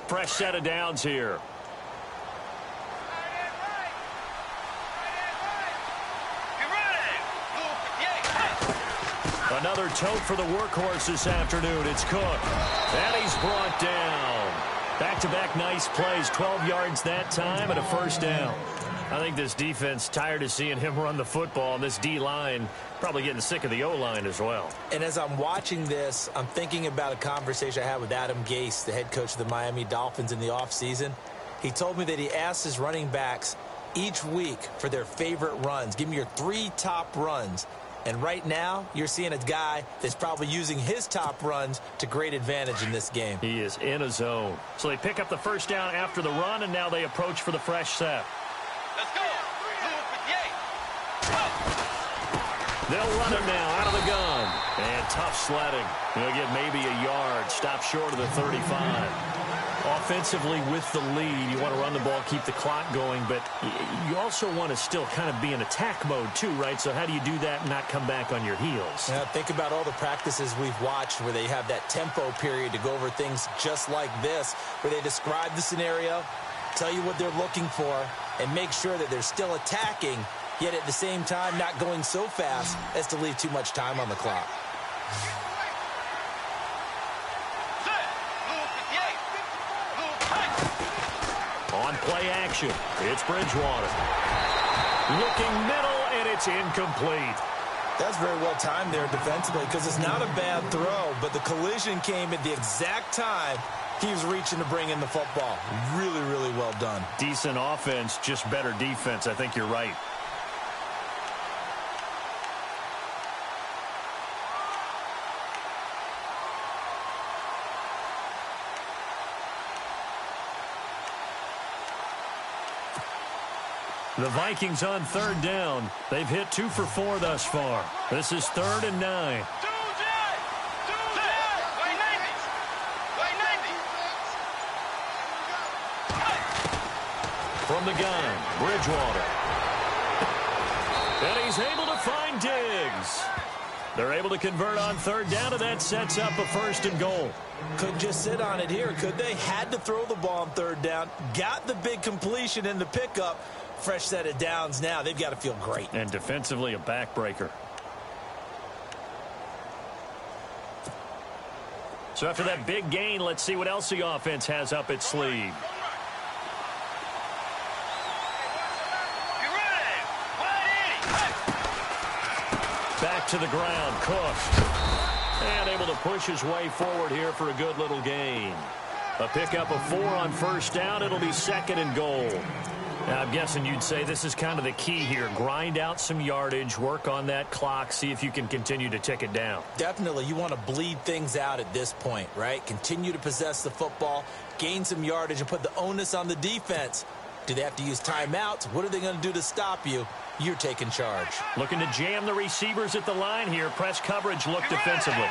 Speaker 2: Fresh set of downs here. Another tote for the workhorse this afternoon. It's Cook. And he's brought down. Back-to-back nice plays. 12 yards that time and a 1st down. I think this defense tired of seeing him run the football. And this D-line probably getting sick of the O-line as well. And as I'm watching this, I'm thinking about a conversation I had with Adam Gase, the head coach of the Miami Dolphins in the offseason. He told me that he asked his running backs each week for their favorite runs. Give me your 3 top runs. And right now, you're seeing a guy that's probably using his top runs to great advantage in this game. He is in a zone. So they pick up the 1st down after the run, and now they approach for the fresh set.
Speaker 4: Let's go.
Speaker 2: They'll run him now out of the gun. And tough sledding. He'll get maybe a yard. Stop short of the 35. Offensively with the lead, you want to run the ball, keep the clock going, but you also want to still kind of be in attack mode too, right? So how do you do that and not come back on your heels? Yeah, think about all the practices we've watched where they have that tempo period to go over things just like this, where they describe the scenario, tell you what they're looking for, and make sure that they're still attacking, yet at the same time not going so fast as to leave too much time on the clock. On play action, it's Bridgewater. Looking middle, and it's incomplete.
Speaker 3: That's very well timed there defensively because it's not a bad throw, but the collision came at the exact time he was reaching to bring in the football. Really, really well done.
Speaker 2: Decent offense, just better defense. I think you're right. The Vikings on 3rd down. They've hit 2 for 4 thus far. This is 3rd and 9. From the gun, Bridgewater. And he's able to find Diggs. They're able to convert on 3rd down, and that sets up a 1st and goal.
Speaker 3: Couldn't just sit on it here, could they? Had to throw the ball on 3rd down. Got the big completion in the pickup. Fresh set of downs now. They've got to feel great.
Speaker 2: And defensively, a backbreaker. So after that big gain, let's see what else the offense has up its sleeve. Back to the ground. Cooked. And able to push his way forward here for a good little gain. A pickup of 4 on first down. It'll be 2nd and goal. Now, I'm guessing you'd say this is kind of the key here. Grind out some yardage, work on that clock, see if you can continue to tick it down.
Speaker 3: Definitely. You want to bleed things out at this point, right? Continue to possess the football, gain some yardage, and put the onus on the defense. Do they have to use timeouts? What are they going to do to stop you? You're taking charge.
Speaker 2: Looking to jam the receivers at the line here. Press coverage look defensively.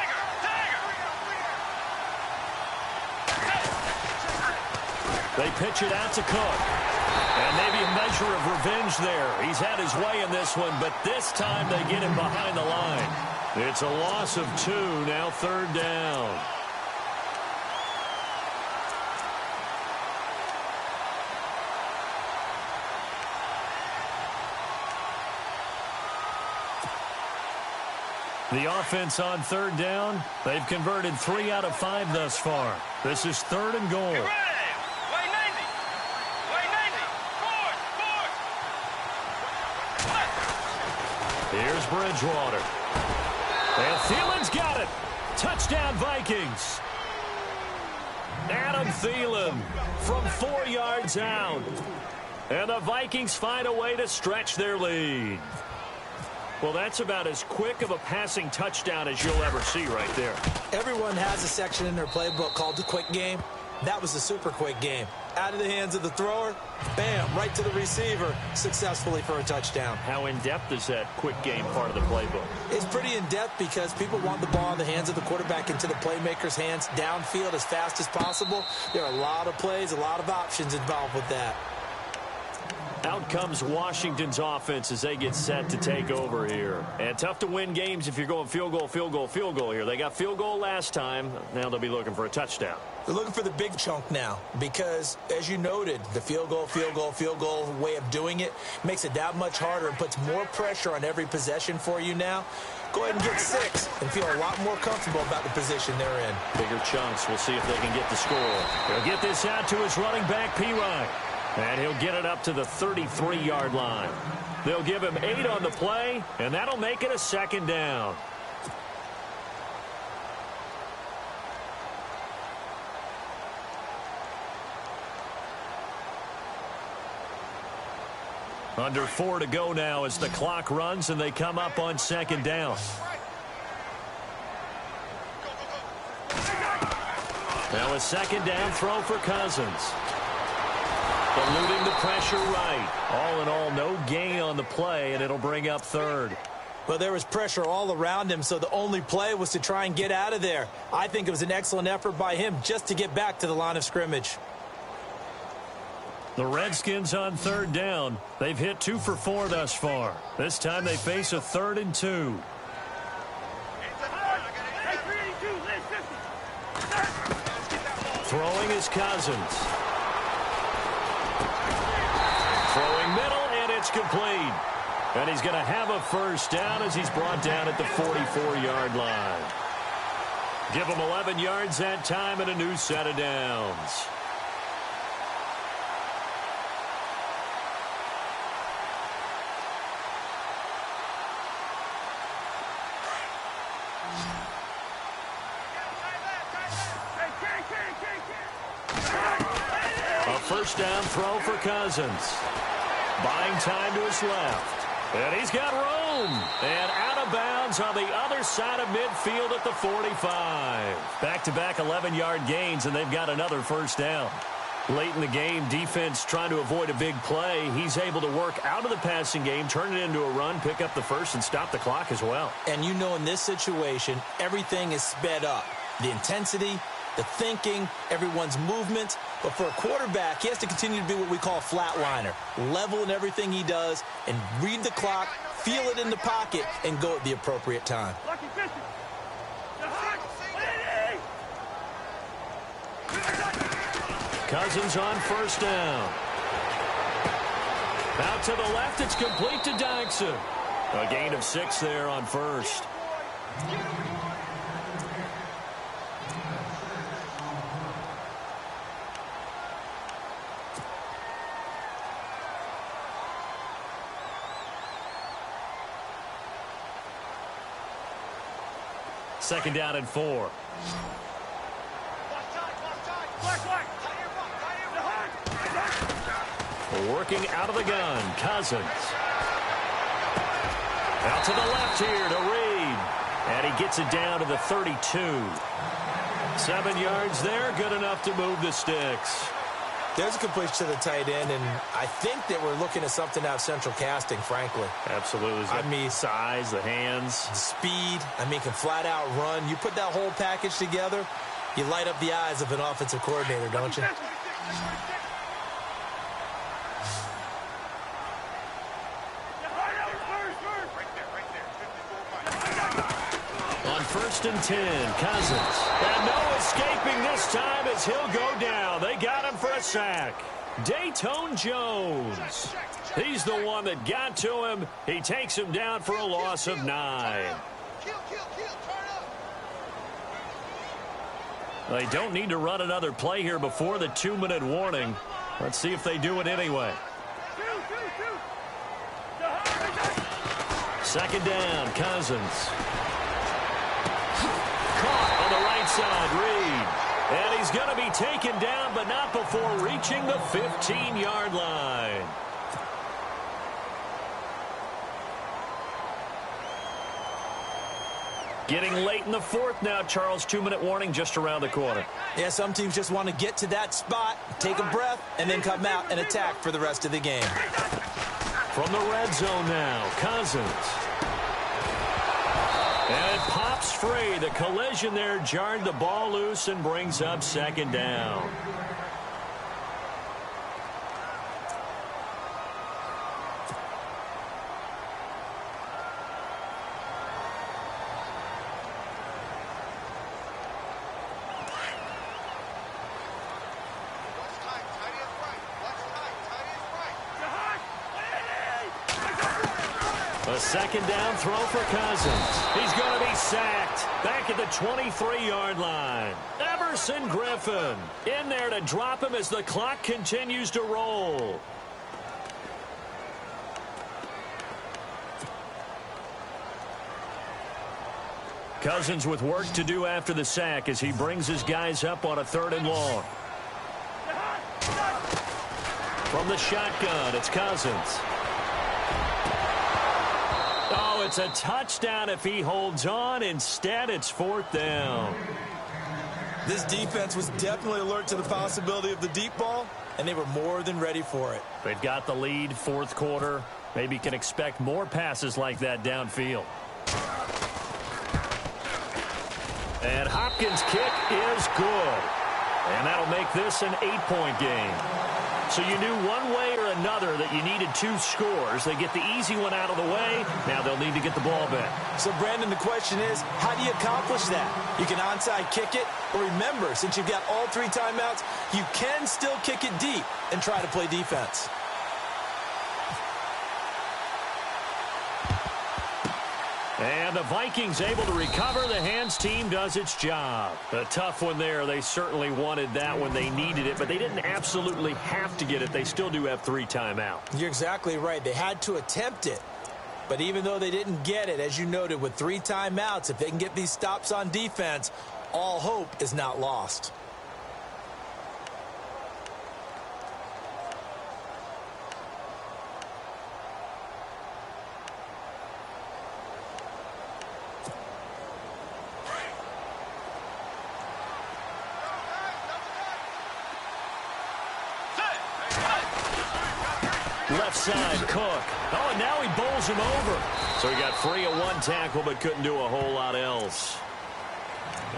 Speaker 2: They pitch it out to Cook. And maybe a measure of revenge there. He's had his way in this one, but this time they get him behind the line. It's a loss of 2, now 3rd down. The offense on 3rd down, they've converted 3 out of 5 thus far. This is 3rd and goal. Here's Bridgewater. And Thielen's got it. Touchdown, Vikings. Adam Thielen from 4 yards out. And the Vikings find a way to stretch their lead. Well, that's about as quick of a passing touchdown as you'll ever see right there.
Speaker 3: Everyone has a section in their playbook called the quick game. That was a super quick game. Out of the hands of the thrower, bam, right to the receiver, successfully for a touchdown.
Speaker 2: How in-depth is that quick game part of the playbook?
Speaker 3: It's pretty in-depth because people want the ball in the hands of the quarterback into the playmaker's hands downfield as fast as possible. There are a lot of plays, a lot of options involved with that.
Speaker 2: Out comes Washington's offense as they get set to take over here. And tough to win games if you're going field goal, field goal, field goal here. They got field goal last time. Now they'll be looking for a touchdown.
Speaker 3: They're looking for the big chunk now because, as you noted, the field goal way of doing it makes it that much harder and puts more pressure on every possession for you now. Go ahead and get 6 and feel a lot more comfortable about the position they're in.
Speaker 2: Bigger chunks. We'll see if they can get the score. He'll get this out to his running back, P-Ryan. And he'll get it up to the 33-yard line. They'll give him 8 on the play, and that'll make it a 2nd down. Under 4 to go now as the clock runs, and they come up on 2nd down. Now a 2nd down throw for Cousins. Eluding the pressure right. All in all, no gain on the play, and it'll bring up 3rd.
Speaker 3: Well, there was pressure all around him, so the only play was to try and get out of there. I think it was an excellent effort by him just to get back to the line of scrimmage.
Speaker 2: The Redskins on 3rd down. They've hit 2 for 4 thus far. This time they face a 3rd and 2. Throwing is Cousins. Throwing middle, and it's complete. And he's going to have a 1st down as he's brought down at the 44-yard line. Give him 11 yards that time and a new set of downs. A 1st down throw for Cousins. Buying time to his left. And he's got room. And out of bounds on the other side of midfield at the 45. Back-to-back 11-yard gains, and they've got another 1st down. Late in the game, defense trying to avoid a big play. He's able to work out of the passing game, turn it into a run, pick up the 1st, and stop the clock as well.
Speaker 3: And you know in this situation, everything is sped up. The intensity, the thinking, everyone's movement. But for a quarterback, he has to continue to be what we call a flatliner. Level in everything he does and read the clock, feel it in the pocket, and go at the appropriate time.
Speaker 2: Cousins on 1st down. Out to the left, it's complete to Dyson. A gain of 6 there on 1st. Second down and 4. Working out of the gun, Cousins. Out to the left here to Reed. And he gets it down to the 32. 7 yards there, good enough to move the sticks.
Speaker 3: There's a completion to the tight end, and I think that we're looking at something out of central casting, frankly.
Speaker 2: Absolutely.
Speaker 3: I mean,
Speaker 2: size, the hands.
Speaker 3: Speed, can flat out run. You put that whole package together, you light up the eyes of an offensive coordinator, don't you?
Speaker 2: On 1st and 10, Cousins. And no escaping this time as he'll go down. They got him for a sack. Dayton Jones. He's the one that got to him. He takes him down for a loss of 9. They don't need to run another play here before the 2-minute warning. Let's see if they do it anyway. Second down, Cousins. Caught on the right side, Reed. And he's going to be taken down, but not before reaching the 15-yard line. Getting late in the 4th now, Charles. 2-minute warning just around the corner.
Speaker 3: Yeah, some teams just want to get to that spot, take a breath, and then come out and attack for the rest of the game.
Speaker 2: From the red zone now, Cousins. And it pops free. The collision there jarred the ball loose and brings up second down. A second down throw for Cousins. He's going to be sacked back at the 23-yard line. Everson Griffin in there to drop him as the clock continues to roll. Cousins with work to do after the sack as he brings his guys up on a 3rd and long. From the shotgun, it's Cousins. Oh, it's a touchdown if he holds on. Instead, it's 4th down.
Speaker 3: This defense was definitely alert to the possibility of the deep ball, and they were more than ready for it.
Speaker 2: They've got the lead, 4th quarter. Maybe can expect more passes like that downfield. And Hopkins' kick is good. And that'll make this an 8-point game. So you knew one way or another that you needed 2 scores. They get the easy one out of the way. Now they'll need to get the ball back.
Speaker 3: So, Brandon, the question is, how do you accomplish that? You can onside kick it, or remember, since you've got all 3 timeouts, you can still kick it deep and try to play defense.
Speaker 2: And the Vikings able to recover. The hands team does its job. A tough one there. They certainly wanted that when they needed it, but they didn't absolutely have to get it. They still do have 3 timeouts.
Speaker 3: You're exactly right. They had to attempt it. But even though they didn't get it, as you noted, with 3 timeouts, if they can get these stops on defense, all hope is not lost.
Speaker 2: Left side, Cook. Oh, and now he bowls him over. So he got free of 1 tackle, but couldn't do a whole lot else.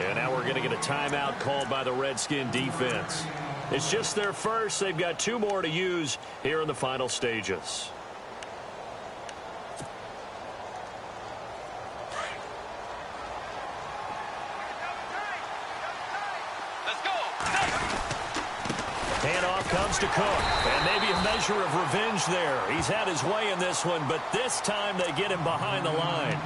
Speaker 2: And now we're going to get a timeout called by the Redskin defense. It's just their first. They've got 2 more to use here in the final stages. Handoff comes to Cook, and maybe a measure of revenge there. He's had his way in this one, but this time they get him behind the line.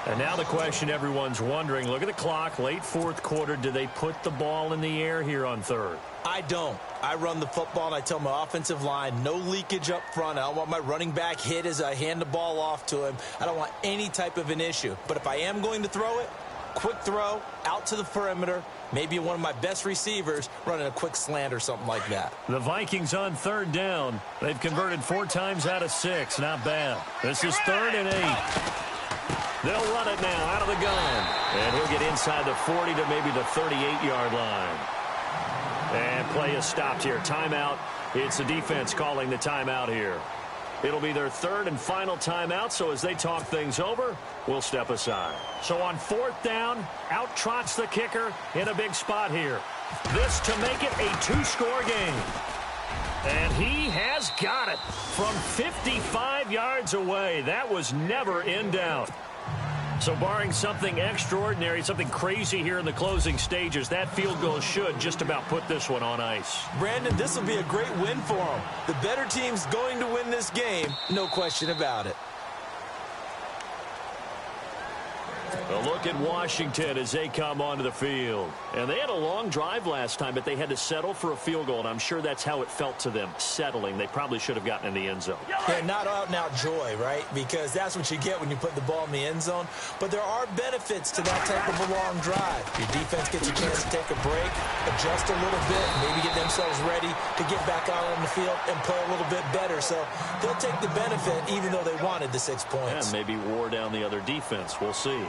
Speaker 2: And now the question everyone's wondering, look at the clock, late 4th quarter, do they put the ball in the air here on 3rd?
Speaker 3: I don't. I run the football, and I tell my offensive line, no leakage up front. I don't want my running back hit as I hand the ball off to him. I don't want any type of an issue. But if I am going to throw it, quick throw out to the perimeter, maybe one of my best receivers running a quick slant or something like that.
Speaker 2: The Vikings on third down. They've converted 4 times out of 6. Not bad. This is 3rd and 8. They'll run it now out of the gun. And he'll get inside the 40 to maybe the 38-yard line. And play is stopped here. Timeout. It's the defense calling the timeout here. It'll be their 3rd and final timeout, so as they talk things over, we'll step aside. So on 4th down, out trots the kicker in a big spot here. This to make it a 2-score game. And he has got it from 55 yards away. That was never in doubt. So barring something extraordinary, something crazy here in the closing stages, that field goal should just about put this one on ice.
Speaker 3: Brandon, this will be a great win for them. The better team's going to win this game, no question about it.
Speaker 2: A look at Washington as they come onto the field. And they had a long drive last time, but they had to settle for a field goal, and I'm sure that's how it felt to them, settling. They probably should have gotten in the end zone.
Speaker 3: Yeah, not out-and-out joy, right? Because that's what you get when you put the ball in the end zone. But there are benefits to that type of a long drive. Your defense gets a chance to take a break, adjust a little bit, maybe get themselves ready to get back out on the field and play a little bit better. So they'll take the benefit even though they wanted the 6 points.
Speaker 2: And maybe wore down the other defense. We'll see.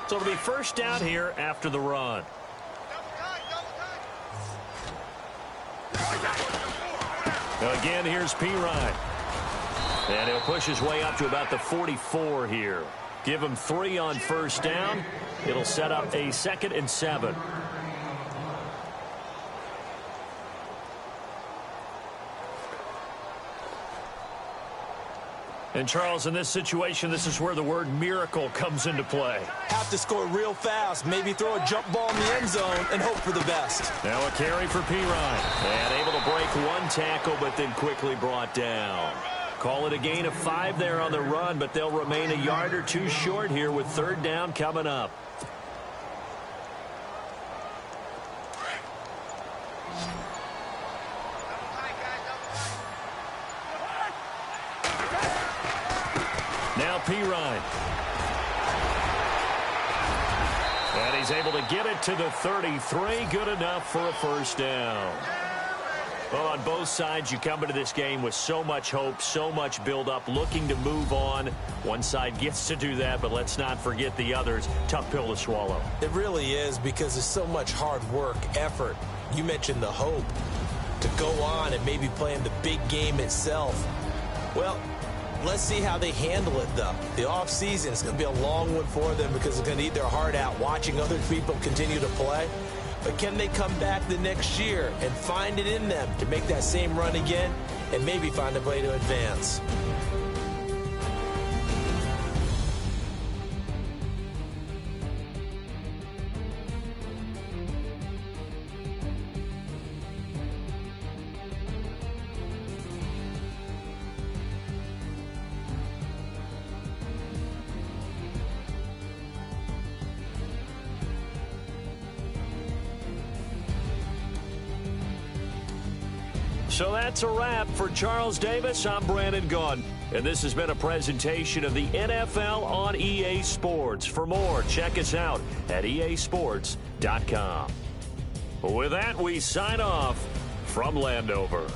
Speaker 2: So it'll be first down here after the run. Again, here's P-Ryan. And he'll push his way up to about the 44 here. Give him 3 on first down. It'll set up a 2nd and 7. And, Charles, in this situation, this is where the word miracle comes into play.
Speaker 3: Have to score real fast, maybe throw a jump ball in the end zone and hope for the best.
Speaker 2: Now a carry for P-Ryan. And able to break 1 tackle, but then quickly brought down. Call it a gain of 5 there on the run, but they'll remain a yard or 2 short here with 3rd down coming up. Now P-Ryan. And he's able to get it to the 33. Good enough for a first down. Well, on both sides, you come into this game with so much hope, so much build-up, looking to move on. One side gets to do that, but let's not forget the others. Tough pill to swallow.
Speaker 3: It really is, because there's so much hard work, effort. You mentioned the hope to go on and maybe play in the big game itself. Well, let's see how they handle it, though. The offseason is going to be a long one for them because they're going to eat their heart out watching other people continue to play. But can they come back the next year and find it in them to make that same run again and maybe find a way to advance?
Speaker 2: So that's a wrap for Charles Davis. I'm Brandon Gaudin, and this has been a presentation of the NFL on EA Sports. For more, check us out at easports.com. With that, we sign off from Landover.